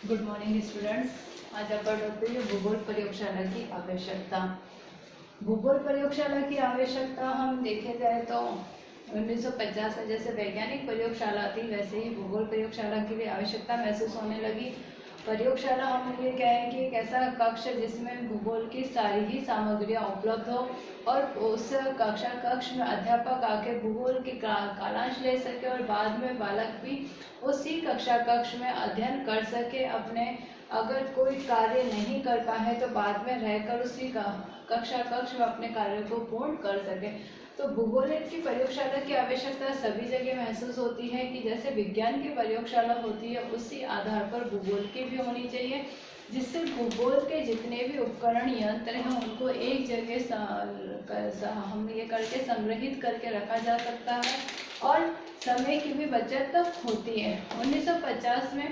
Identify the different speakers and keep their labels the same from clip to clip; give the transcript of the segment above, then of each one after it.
Speaker 1: Good morning students. आज अपन पढ़ते हैं भूगोल प्रयोगशाला की आवश्यकता। भूगोल प्रयोगशाला की आवश्यकता हम देखे जाए तो 1950 में जैसे वैज्ञानिक प्रयोगशाला थी, वैसे ही भूगोल प्रयोगशाला की भी आवश्यकता महसूस होने लगी। प्रयोगशाला हमारे लिए क्या है कि एक ऐसा कक्ष जिसमें भूगोल की सारी ही सामग्रियां उपलब्ध हो और उस कक्ष में अध्यापक आके भूगोल के कालांश ले सके और बाद में बालक भी उसी कक्ष में अध्ययन कर सके। अपने अगर कोई कार्य नहीं कर पाए तो बाद में रहकर उसी कक्ष में अपने कार्य को पूर्ण कर सके। तो भूगोल की प्रयोगशाला की आवश्यकता सभी जगह महसूस होती है कि जैसे विज्ञान की प्रयोगशाला होती है उसी आधार पर भूगोल की भी होनी चाहिए, जिससे भूगोल के जितने भी उपकरण यंत्र हैं उनको एक जगह हम ये करके संग्रहित करके रखा जा सकता है और समय की भी बचत होती है। 1950 में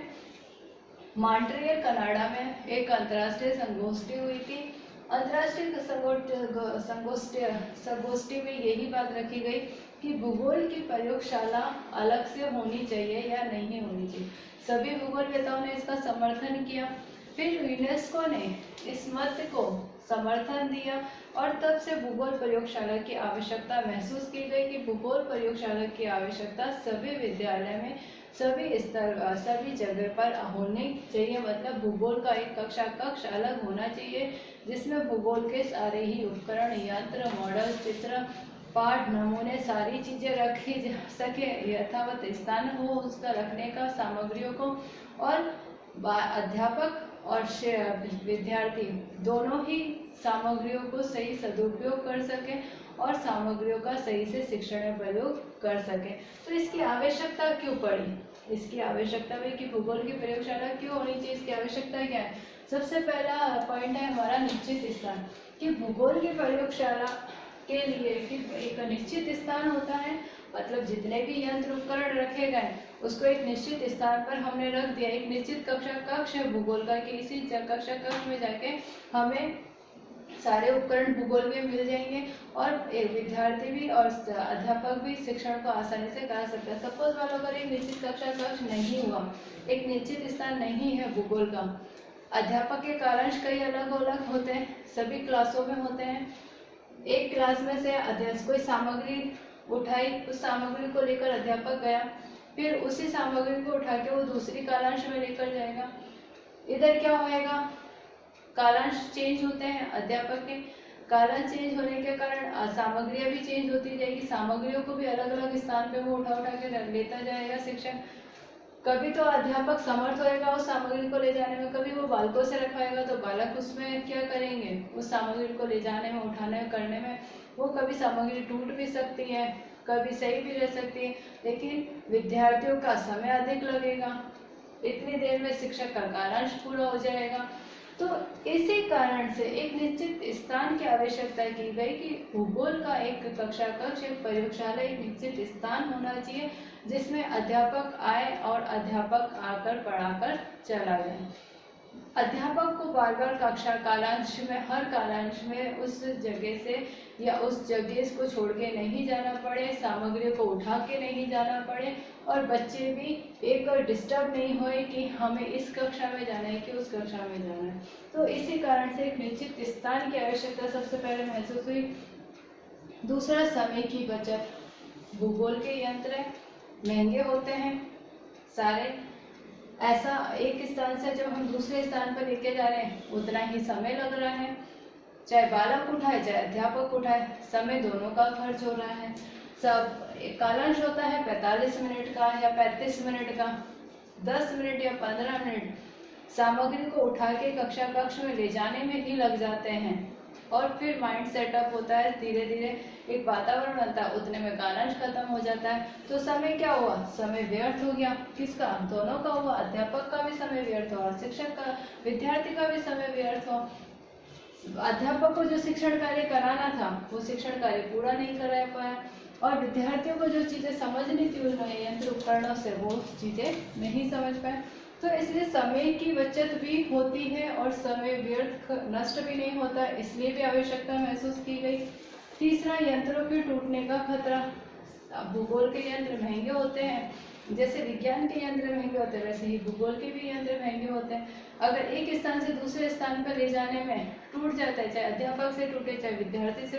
Speaker 1: मॉन्ट्रियल कनाडा में एक अंतर्राष्ट्रीय संगोष्ठी हुई थी। अंतर्राष्ट्रीय संगोष्ठी में यही बात रखी गई कि भूगोल की प्रयोगशाला अलग से होनी चाहिए या नहीं होनी चाहिए। सभी भूगोलवेताओं ने इसका समर्थन किया। फिर यूनेस्को ने इस मत को समर्थन दिया और तब से भूगोल प्रयोगशाला की आवश्यकता महसूस की गई कि भूगोल प्रयोगशाला की आवश्यकता सभी विद्यालय में सभी स्तर सभी जगह पर होनी चाहिए। मतलब भूगोल का एक कक्ष अलग होना चाहिए जिसमें भूगोल के सारे ही उपकरण, यंत्र, मॉडल, चित्र, पाठ, नमूने सारी चीजें रखी जा सके, यथावत स्थान हो उसका रखने का, सामग्रियों को, और अध्यापक और विद्यार्थी दोनों ही सामग्रियों को सही सदुपयोग कर सके और सामग्रियों का सही से शिक्षण में प्रयोग कर सके। तो इसकी आवश्यकता क्यों पड़ी? इसकी आवश्यकता में कि भूगोल की प्रयोगशाला क्यों होनी चाहिए, इसकी आवश्यकता क्या है? सबसे पहला पॉइंट है हमारा निश्चित स्थान, कि भूगोल की प्रयोगशाला के लिए एक निश्चित स्थान होता है। मतलब जितने भी यंत्र उपकरण रखे गए उसको एक निश्चित स्थान पर हमने रख दिया। एक निश्चित कक्ष है भूगोल का कि इसी कक्ष में जाके हमें सारे उपकरण भूगोल में मिल जाएंगे और एक विद्यार्थी भी और अध्यापक भी शिक्षण को आसानी से कर सकता है। सपोज मान लो अगर एक निश्चित कक्ष नहीं हुआ, एक निश्चित स्थान नहीं है भूगोल का, अध्यापक के कालांश कई अलग अलग होते हैं, सभी क्लासों में होते हैं। एक क्लास में से अध्यक्ष कोई सामग्री उठाई, उस सामग्री को लेकर अध्यापक गया, फिर उसी सामग्री को उठा के वो दूसरी कालांश में लेकर जाएगा। इधर क्या होएगा, कालांश चेंज होते हैं, अध्यापक के कालांश चेंज होने के कारण सामग्रियां भी चेंज होती जाएगी, सामग्रियों को भी अलग अलग स्थान पे वो उठा के लेता जाएगा शिक्षक। कभी तो अध्यापक समर्थ होएगा उस सामग्री को ले जाने में, कभी वो बालकों से रखवाएगा तो बालक उसमें क्या करेंगे, उस सामग्री को ले जाने में, उठाने में, करने में वो कभी सामग्री टूट भी सकती है, कभी सही भी रह सकती है, लेकिन विद्यार्थियों का समय अधिक लगेगा, इतनी देर में शिक्षक का कालांश पूरा हो जाएगा। तो इसी कारण से एक निश्चित स्थान की आवश्यकता की गई कि भूगोल का एक कक्ष, एक प्रयोगशाला, एक निश्चित स्थान होना चाहिए जिसमें अध्यापक आए और अध्यापक आकर पढ़ाकर चला जाए। अध्यापक को बार बार कक्षा कालांश में, हर कालांश में उस जगह से या उस जगह को छोड़ के नहीं जाना पड़े, सामग्री को उठा के नहीं जाना पड़े और बच्चे भी एक डिस्टर्ब नहीं होए कि हमें इस कक्षा में जाना है कि उस कक्षा में जाना है। तो इसी कारण से एक निश्चित स्थान की आवश्यकता सबसे पहले महसूस हुई। दूसरा, समय की बचत। भूगोल के यंत्र महंगे होते हैं सारे, ऐसा एक स्थान से जब हम दूसरे स्थान पर लेके जा रहे हैं उतना ही समय लग रहा है, चाहे बालक उठाए चाहे अध्यापक उठाए, समय दोनों का खर्च हो रहा है। सब कालांश होता है 45 मिनट का या 35 मिनट का, 10 मिनट या 15 मिनट सामग्री को उठा के कक्ष में ले जाने में ही लग जाते हैं और फिर माइंड सेटअप होता है, धीरे धीरे एक वातावरण बनता है, उतने में कालांश खत्म हो जाता है। तो समय क्या हुआ, समय व्यर्थ हो गया। किसका? दोनों का हुआ, अध्यापक का भी समय व्यर्थ हुआ, शिक्षक का, विद्यार्थी का भी समय व्यर्थ हुआ। अध्यापक को जो शिक्षण कार्य कराना था वो शिक्षण कार्य पूरा नहीं करा पाया और विद्यार्थियों को जो चीजें समझनी थी उन यंत्र उपकरणों से वो चीजें नहीं समझ पाए। तो इसलिए समय की बचत भी होती है और समय व्यर्थ नष्ट भी नहीं होता, इसलिए भी आवश्यकता महसूस की गई। तीसरा, यंत्रों के टूटने का खतरा। भूगोल के यंत्र महंगे होते हैं जैसे विज्ञान के यंत्र महंगे होते हैं वैसे ही भूगोल के भी यंत्र महंगे होते हैं। अगर एक स्थान से दूसरे स्थान पर ले जाने में टूट जाता है, चाहे अध्यापक से टूटे चाहे विद्यार्थी से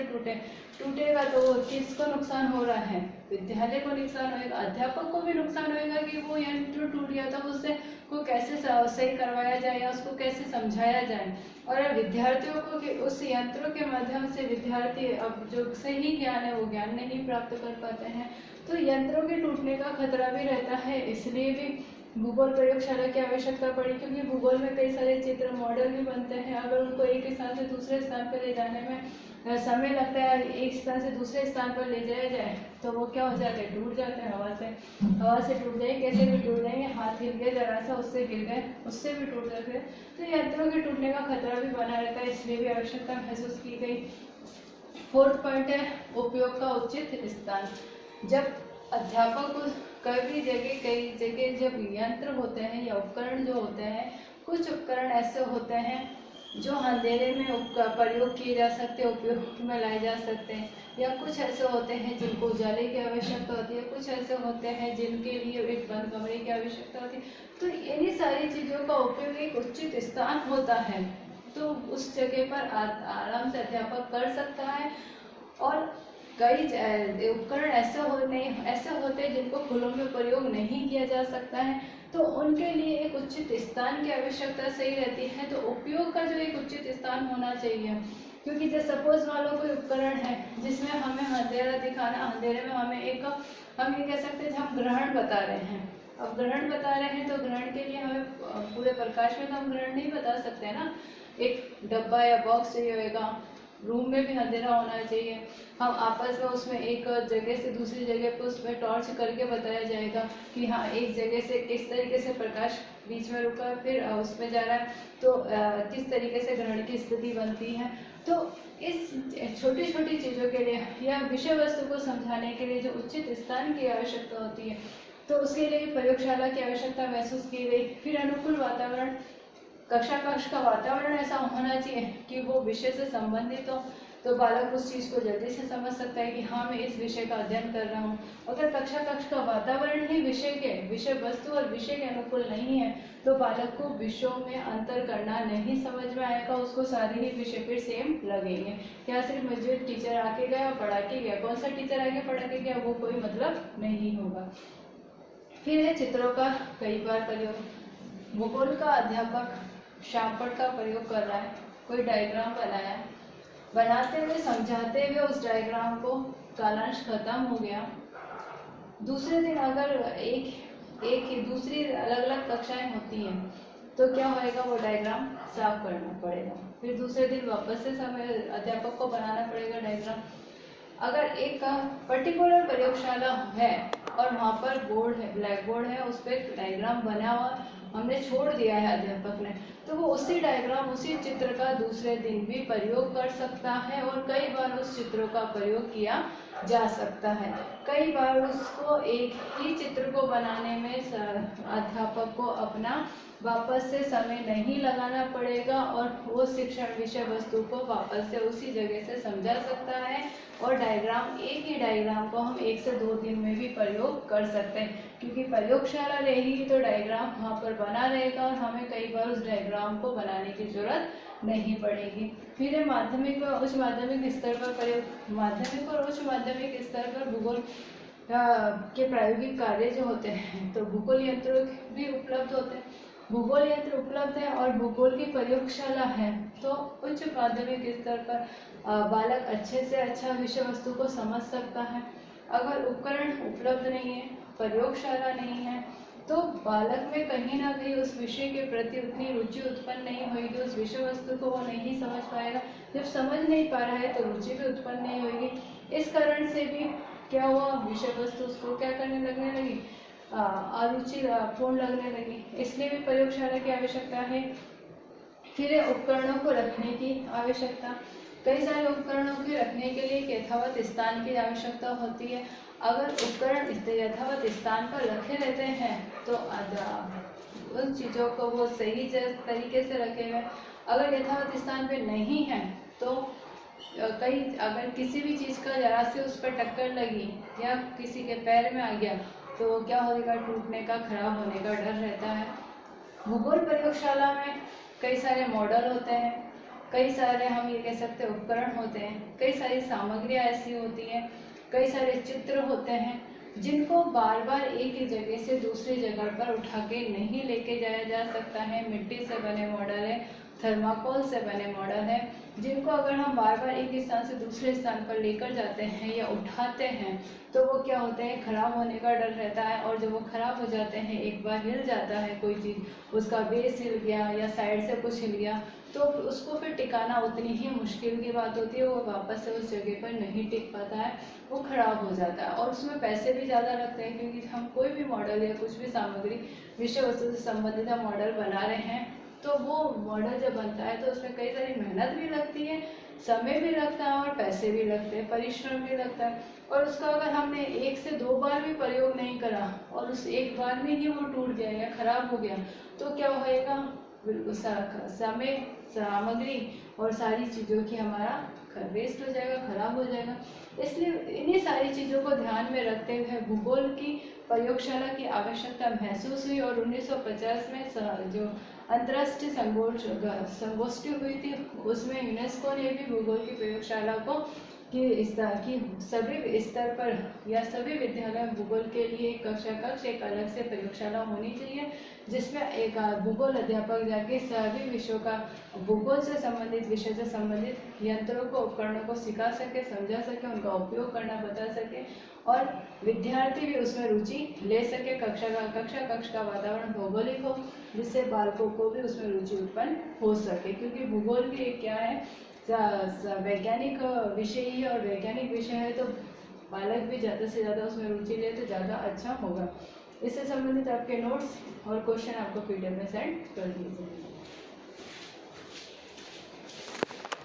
Speaker 1: टूटेगा तो किसको नुकसान हो रहा है? विद्यालय को नुकसान होगा, अध्यापक को भी नुकसान होगा कि वो यंत्र टूट गया था उससे को कैसे सही करवाया जाए या उसको कैसे समझाया जाए। और विद्यार्थियों को कि उस यंत्रों के माध्यम से विद्यार्थी अब जो सही ज्ञान है वो ज्ञान नहीं प्राप्त कर पाते हैं, तो यंत्रों के टूटने का खतरा भी रहता है। इसलिए भी भूगोल प्रयोगशाला की आवश्यकता पड़ी, क्योंकि भूगोल में कई सारे चित्र मॉडल भी बनते हैं। अगर उनको एक स्थान से दूसरे स्थान पर ले जाने में समय लगता है, एक स्थान से दूसरे स्थान पर ले जाया जाए तो वो क्या हो जाते हैं? टूट जाते हैं। हवा से टूट जाए, कैसे भी टूट जाएंगे, हाथ हिल गए जरा सा उससे गिर गए उससे भी टूट जाते हैं। तो यंत्रों के टूटने का खतरा भी बना रहता है, इसलिए भी आवश्यकता महसूस की गई। 4th पॉइंट है उपयोग का उचित स्थान। जब अध्यापक कई जगह जब यंत्र होते हैं या उपकरण जो होते हैं, कुछ उपकरण ऐसे होते हैं जो अंधेरे में प्रयोग किए जा सकते हैं, उपयोग में लाए जा सकते हैं, या कुछ ऐसे होते हैं जिनको उजाले की आवश्यकता होती है, कुछ ऐसे होते हैं जिनके लिए एक बंद कमरे की आवश्यकता होती है। तो इन्हीं सारी चीज़ों का उपयोग एक उचित स्थान होता है, तो उस जगह पर आराम से अध्यापक कर सकता है। और कई उपकरण ऐसे होते हैं जिनको खुलों में प्रयोग नहीं किया जा सकता है, तो उनके लिए एक उचित स्थान की आवश्यकता सही रहती है। तो उपयोग का जो एक उचित स्थान होना चाहिए, क्योंकि जैसे सपोज मान लो कोई उपकरण है जिसमें हमें अंधेरा दिखाना, अंधेरे में हमें हम ये कह सकते हैं हम ग्रहण बता रहे हैं। अब ग्रहण बता रहे हैं तो ग्रहण के लिए हमें पूरे प्रकाश में तो हम ग्रहण नहीं बता सकते ना, एक डब्बा या बॉक्स चाहिए होगा, रूम में भी अंधेरा होना चाहिए। हम आपस में उसमें एक जगह से दूसरी जगह पर उसमें टॉर्च करके बताया जाएगा कि हाँ एक जगह से किस तरीके से प्रकाश बीच में रुका फिर उसमें जा रहा है, तो किस तरीके से ग्रहण की स्थिति बनती है। तो इस छोटी छोटी चीज़ों के लिए या विषय वस्तु को समझाने के लिए जो उचित स्थान की आवश्यकता होती है, तो उसके लिए प्रयोगशाला की आवश्यकता महसूस की गई। फिर अनुकूल वातावरण, कक्षा कक्ष का वातावरण ऐसा होना चाहिए कि वो विषय से संबंधित हो, तो बालक उस चीज़ को जल्दी से समझ सकता है कि हाँ मैं इस विषय का अध्ययन कर रहा हूँ। अगर कक्षा कक्ष का वातावरण ही विषय वस्तु और विषय के अनुकूल नहीं है, तो बालक को विषयों में अंतर करना नहीं समझ में आएगा, उसको सारे ही विषय फिर सेम लगेंगे। क्या सिर्फ मुझे टीचर आके गया और पढ़ा के गया, कौन सा टीचर आके पढ़ा के गया, वो कोई मतलब नहीं होगा। फिर है चित्रों का कई बार प्रयोग। भूगोल का अध्यापक शार्पनर का प्रयोग कर रहा है, कोई डायग्राम बनाया, बनाते हुए समझाते हुए उस डायग्राम को कालांश खत्म हो गया, दूसरे दिन अगर एक दूसरी अलग अलग कक्षाएं होती हैं तो क्या होएगा, वो डायग्राम साफ करना पड़ेगा, फिर दूसरे दिन वापस से समय अध्यापक को बनाना पड़ेगा डायग्राम। अगर एक पर्टिकुलर प्रयोगशाला है और वहाँ पर बोर्ड है, ब्लैक बोर्ड है, उस पर डायग्राम बना हुआ हमने छोड़ दिया है अध्यापक ने, तो वो उसी डायग्राम उसी चित्र का दूसरे दिन भी प्रयोग कर सकता है और कई बार उस चित्रों का प्रयोग किया जा सकता है। कई बार उसको एक ही चित्र को बनाने में अध्यापक को अपना वापस से समय नहीं लगाना पड़ेगा और वो शिक्षण विषय वस्तु को वापस से उसी जगह से समझा सकता है। और एक ही डायग्राम को हम 1 से 2 दिन में भी प्रयोग कर सकते हैं, क्योंकि प्रयोगशाला रहेगी तो डायग्राम वहाँ पर बना रहेगा और हमें कई बार उस डायग्राम को बनाने की जरूरत नहीं पड़ेगी। फिर माध्यमिक और उच्च माध्यमिक स्तर पर प्रयोग। माध्यमिक और उच्च माध्यमिक स्तर पर भूगोल के प्रायोगिक कार्य जो होते हैं, तो भूगोल यंत्र भी उपलब्ध होते हैं, भूगोल यंत्र उपलब्ध है और भूगोल की प्रयोगशाला है, तो उच्च माध्यमिक स्तर पर बालक अच्छे से अच्छा विषय वस्तु को समझ सकता है। अगर उपकरण उपलब्ध नहीं है, प्रयोगशाला नहीं है, तो बालक में कहीं ना कहीं उस विषय के प्रति उतनी रुचि उत्पन्न नहीं होगी, उस विषय वस्तु को वो नहीं समझ पाएगा। जब समझ नहीं पा रहा है तो रुचि भी उत्पन्न नहीं होगी। इस कारण से भी क्या हुआ, विषय वस्तु उसको क्या करने लगने लगी, अरुचि पूर्ण लगने लगी। इसलिए भी प्रयोगशाला की आवश्यकता है। फिर उपकरणों को रखने की आवश्यकता। कई सारे उपकरणों के रखने के लिए एक यथावत स्थान की आवश्यकता होती है। अगर उपकरण यथावत स्थान पर रखे रहते हैं तो उन चीज़ों को वो सही तरीके से रखेगा। अगर यथावत स्थान पे नहीं है तो अगर किसी भी चीज़ का जरा से उस पर टक्कर लगी या किसी के पैर में आ गया तो क्या होगा, टूटने का, खराब होने का डर रहता है। भूगोल प्रयोगशाला में कई सारे मॉडल होते हैं, कई सारे हम ये कह सकते हैं उपकरण होते हैं, कई सारी सामग्रियाँ ऐसी होती हैं, कई सारे चित्र होते हैं जिनको बार बार एक ही जगह से दूसरी जगह पर उठा के नहीं लेके जाया जा सकता है। मिट्टी से बने मॉडल है, थर्माकोल से बने मॉडल है, जिनको अगर हम बार बार एक स्थान से दूसरे स्थान पर लेकर जाते हैं या उठाते हैं तो वो क्या होते हैं, खराब होने का डर रहता है। और जब वो खराब हो जाते हैं, एक बार हिल जाता है कोई चीज़, उसका बेस हिल गया या साइड से कुछ हिल गया, तो उसको फिर टिकाना उतनी ही मुश्किल की बात होती है। वो वापस से उस जगह पर नहीं टिक पाता है, वो खराब हो जाता है। और उसमें पैसे भी ज़्यादा लगते हैं, क्योंकि हम कोई भी मॉडल या कुछ भी सामग्री विषय वस्तु से संबंधित हम मॉडल बना रहे हैं, तो वो मॉडल जब बनता है तो उसमें कई सारी मेहनत भी लगती है, समय भी लगता है और पैसे भी लगते हैं, परिश्रम भी लगता है। और उसका अगर हमने 1 से 2 बार भी प्रयोग नहीं करा और उस एक बार में ही वो टूट गया या खराब हो गया, तो क्या होएगा, समय, सामग्री और सारी चीज़ों की हमारा वेस्ट हो जाएगा, खराब हो जाएगा। इसलिए इन्हीं सारी चीज़ों को ध्यान में रखते हुए भूगोल की प्रयोगशाला की आवश्यकता महसूस हुई। और 1950 में जो अंतर्राष्ट्रीय संगोष्ठी हुई थी, उसमें यूनेस्को ने भी भूगोल की प्रयोगशाला को कि सभी स्तर पर या सभी विद्यालय में भूगोल के लिए एक कक्ष एक अलग से प्रयोगशाला होनी चाहिए, जिसमें एक भूगोल अध्यापक जाके सभी विषयों का, भूगोल से संबंधित, विषय से संबंधित यंत्रों को, उपकरणों को सिखा सके, समझा सके, उनका उपयोग करना बता सके और विद्यार्थी भी उसमें रुचि ले सके। कक्ष का वातावरण भौगोलिक हो, जिससे बालकों को भी उसमें रुचि उत्पन्न हो सके। क्योंकि भूगोल भी एक क्या है, वैज्ञानिक विषय ही है, और वैज्ञानिक विषय है तो बालक भी ज़्यादा से ज़्यादा उसमें रुचि ले तो ज़्यादा अच्छा होगा। इससे संबंधित आपके नोट्स और क्वेश्चन आपको PDF में सेंड कर दिए जाएंगे।